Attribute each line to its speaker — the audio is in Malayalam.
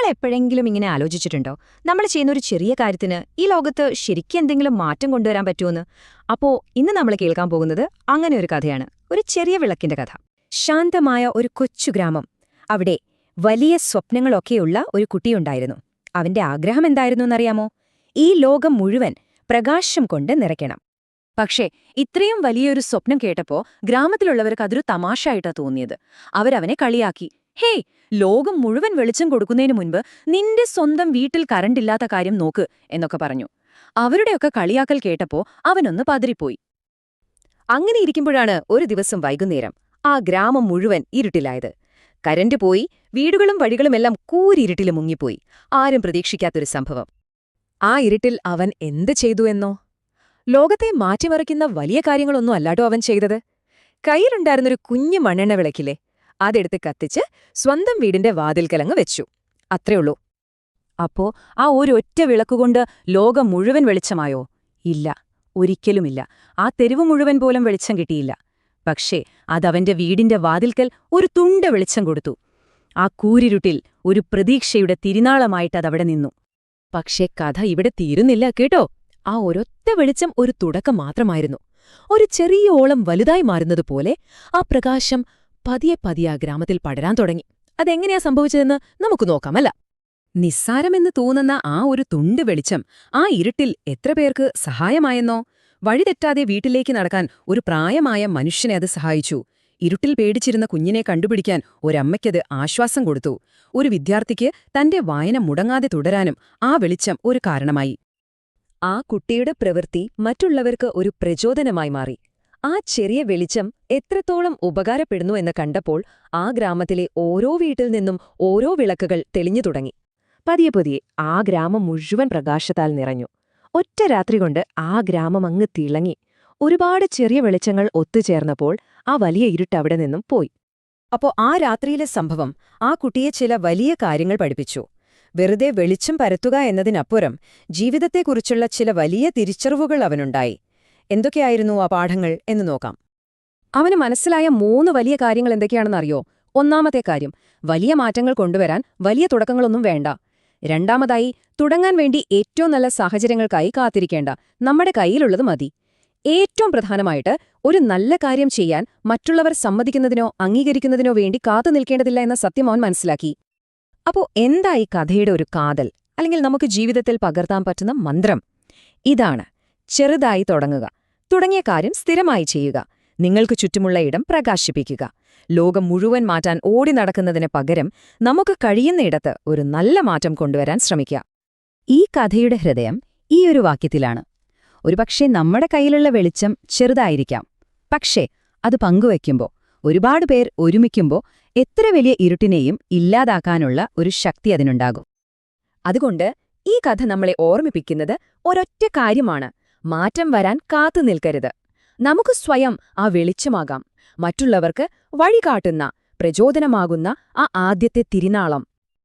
Speaker 1: എപ്പോഴെങ്കിലും ഇങ്ങനെ ആലോചിച്ചിട്ടുണ്ടോ നമ്മൾ ചെയ്യുന്ന ഒരു ചെറിയ കാര്യത്തിന് ഈ ലോകത്ത് ശരിക്കും എന്തെങ്കിലും മാറ്റം കൊണ്ടുവരാൻ പറ്റുമെന്ന്? അപ്പോ ഇന്ന് നമ്മൾ കേൾക്കാൻ പോകുന്നത് അങ്ങനെ ഒരു കഥയാണ്, ഒരു ചെറിയ വിളക്കിന്റെ കഥ. ശാന്തമായ ഒരു കൊച്ചു ഗ്രാമം. അവിടെ വലിയ സ്വപ്നങ്ങളൊക്കെയുള്ള ഒരു കുട്ടിയുണ്ടായിരുന്നു. അവന്റെ ആഗ്രഹം എന്തായിരുന്നു എന്നറിയാമോ? ഈ ലോകം മുഴുവൻ പ്രകാശം കൊണ്ട് നിറയ്ക്കണം. പക്ഷേ ഇത്രയും വലിയൊരു സ്വപ്നം കേട്ടപ്പോ ഗ്രാമത്തിലുള്ളവർക്ക് അതൊരു തമാശയായിട്ടാ തോന്നിയത്. അവരവനെ കളിയാക്കി. ഹേയ്, ലോകം മുഴുവൻ വെളിച്ചം കൊടുക്കുന്നതിന് മുൻപ് നിന്റെ സ്വന്തം വീട്ടിൽ കറണ്ടില്ലാത്ത കാര്യം നോക്ക് എന്നൊക്കെ പറഞ്ഞു. അവരുടെയൊക്കെ കളിയാക്കൽ കേട്ടപ്പോ അവനൊന്ന് പതറിപ്പോയി. അങ്ങനെ ഇരിക്കുമ്പോഴാണ് ഒരു ദിവസം വൈകുന്നേരം ആ ഗ്രാമം മുഴുവൻ ഇരുട്ടിലായത്. കരണ്ട് പോയി, വീടുകളും വഴികളുമെല്ലാം കൂരിരുട്ടിൽ മുങ്ങിപ്പോയി. ആരും പ്രതീക്ഷിക്കാത്തൊരു സംഭവം. ആ ഇരുട്ടിൽ അവൻ എന്ത് ചെയ്തു എന്നോ? ലോകത്തെ മാറ്റിമറിക്കുന്ന വലിയ കാര്യങ്ങളൊന്നും അല്ലാട്ടോ അവൻ ചെയ്തത്. കയ്യിലുണ്ടായിരുന്നൊരു കുഞ്ഞു മണ്ണെണ്ണ വിളക്കില്ലേ, അതെടുത്ത് കത്തിച്ച് സ്വന്തം വീടിന്റെ വാതിൽക്കലങ്ങ് വെച്ചു. അത്രയുള്ളൂ. അപ്പോ ആ ഒരൊറ്റ വിളക്കുകൊണ്ട് ലോകം മുഴുവൻ വെളിച്ചമായോ? ഇല്ല, ഒരിക്കലുമില്ല. ആ തെരുവ് മുഴുവൻ പോലും വെളിച്ചം കിട്ടിയില്ല. പക്ഷേ അതവന്റെ വീടിന്റെ വാതിൽക്കൽ ഒരു തുണ്ട് വെളിച്ചം കൊടുത്തു. ആ കൂരിരുട്ടിൽ ഒരു പ്രതീക്ഷയുടെ തിരുനാളമായിട്ടതവിടെ നിന്നു. പക്ഷേ കഥ ഇവിടെ തീരുന്നില്ല കേട്ടോ. ആ ഒരൊറ്റ വെളിച്ചം ഒരു തുടക്കം മാത്രമായിരുന്നു. ഒരു ചെറിയ ഓളം വലുതായി മാറുന്നതുപോലെ ആ പ്രകാശം പതിയെ പതിയെ ആ ഗ്രാമത്തിൽ പടരാൻ തുടങ്ങി. അതെങ്ങനെയാ സംഭവിച്ചതെന്ന് നമുക്ക് നോക്കാമല്ല. നിസ്സാരമെന്ന് തോന്നുന്ന ആ ഒരു തുണ്ട് വെളിച്ചം ആ ഇരുട്ടിൽ എത്ര പേർക്ക് സഹായമായെന്നോ? വഴിതെറ്റാതെ വീട്ടിലേക്ക് നടക്കാൻ ഒരു പ്രായമായ മനുഷ്യനെ അത് സഹായിച്ചു. ഇരുട്ടിൽ പേടിച്ചിരുന്ന കുഞ്ഞിനെ കണ്ടുപിടിക്കാൻ ഒരമ്മയ്ക്കത് ആശ്വാസം കൊടുത്തു. ഒരു വിദ്യാർത്ഥിക്ക് തന്റെ വായന മുടങ്ങാതെ തുടരാനും ആ വെളിച്ചം ഒരു കാരണമായി. ആ കുട്ടിയുടെ പ്രവൃത്തി മറ്റുള്ളവർക്ക് ഒരു പ്രചോദനമായി മാറി. ആ ചെറിയ വെളിച്ചം എത്രത്തോളം ഉപകാരപ്പെടുന്നു എന്ന് കണ്ടപ്പോൾ ആ ഗ്രാമത്തിലെ ഓരോ വീട്ടിൽ നിന്നും ഓരോ വിളക്കുകൾ തെളിഞ്ഞു തുടങ്ങി. പതിയെ പതിയെ ആ ഗ്രാമം മുഴുവൻ പ്രകാശത്താൽ നിറഞ്ഞു. ഒറ്റ രാത്രി കൊണ്ട് ആ ഗ്രാമം അങ്ങ് തിളങ്ങി. ഒരുപാട് ചെറിയ വെളിച്ചങ്ങൾ ഒത്തുചേർന്നപ്പോൾ ആ വലിയ ഇരുട്ട് അവിടെ നിന്നും പോയി. അപ്പോ ആ രാത്രിയിലെ സംഭവം ആ കുട്ടിയെ ചില വലിയ കാര്യങ്ങൾ പഠിപ്പിച്ചു. വെറുതെ വെളിച്ചം പരത്തുക എന്നതിനപ്പുറം ജീവിതത്തെക്കുറിച്ചുള്ള ചില വലിയ തിരിച്ചറിവുകൾ അവനുണ്ടായി. എന്തൊക്കെയായിരുന്നു ആ പാഠങ്ങൾ എന്ന് നോക്കാം. അവന് മനസ്സിലായ 3 വലിയ കാര്യങ്ങൾ എന്തൊക്കെയാണെന്നറിയോ? ഒന്നാമത്തെ കാര്യം, വലിയ മാറ്റങ്ങൾ കൊണ്ടുവരാൻ വലിയ തുടക്കങ്ങളൊന്നും വേണ്ട. രണ്ടാമതായി, തുടങ്ങാൻ വേണ്ടി ഏറ്റവും നല്ല സാഹചര്യങ്ങൾക്കായി കാത്തിരിക്കേണ്ട, നമ്മുടെ കയ്യിലുള്ളത് മതി. ഏറ്റവും പ്രധാനമായിട്ട്, ഒരു നല്ല കാര്യം ചെയ്യാൻ മറ്റുള്ളവർ സമ്മതിക്കുന്നതിനോ അംഗീകരിക്കുന്നതിനോ വേണ്ടി കാത്തു നിൽക്കേണ്ടതില്ല എന്ന സത്യം അവൻ മനസ്സിലാക്കി. അപ്പോ എന്തായി കഥയുടെ ഒരു കാതൽ, അല്ലെങ്കിൽ നമുക്ക് ജീവിതത്തിൽ പകർത്താൻ പറ്റുന്ന മന്ത്രം? ഇതാണ്: ചെറുതായി തുടങ്ങുക. തുടങ്ങിയ കാര്യം സ്ഥിരമായി ചെയ്യുക. നിങ്ങൾക്ക് ചുറ്റുമുള്ള ഇടം പ്രകാശിപ്പിക്കുക. ലോകം മുഴുവൻ മാറ്റാൻ ഓടി നടക്കുന്നതിന് പകരം നമുക്ക് കഴിയുന്നയിടത്ത് ഒരു നല്ല മാറ്റം കൊണ്ടുവരാൻ ശ്രമിക്കുക. ഈ കഥയുടെ ഹൃദയം ഈ ഒരു വാക്യത്തിലാണ്. ഒരുപക്ഷെ നമ്മുടെ കയ്യിലുള്ള വെളിച്ചം ചെറുതായിരിക്കാം, പക്ഷേ അത് പങ്കുവയ്ക്കുമ്പോൾ, ഒരുപാട് പേർ ഒരുമിക്കുമ്പോൾ എത്ര വലിയ ഇരുട്ടിനെയും ഇല്ലാതാക്കാനുള്ള ഒരു ശക്തി അതിനുണ്ടാകും. അതുകൊണ്ട് ഈ കഥ നമ്മളെ ഓർമ്മിപ്പിക്കുന്നത് ഒരൊറ്റ കാര്യമാണ്: മാറ്റം വരാൻ കാത്തു നിൽക്കരുത്. നമുക്ക് സ്വയം ആ വെളിച്ചമാകാം, മറ്റുള്ളവർക്ക് വഴികാട്ടുന്ന, പ്രചോദനമാകുന്ന ആ ആദ്യത്തെ തിരിനാളം.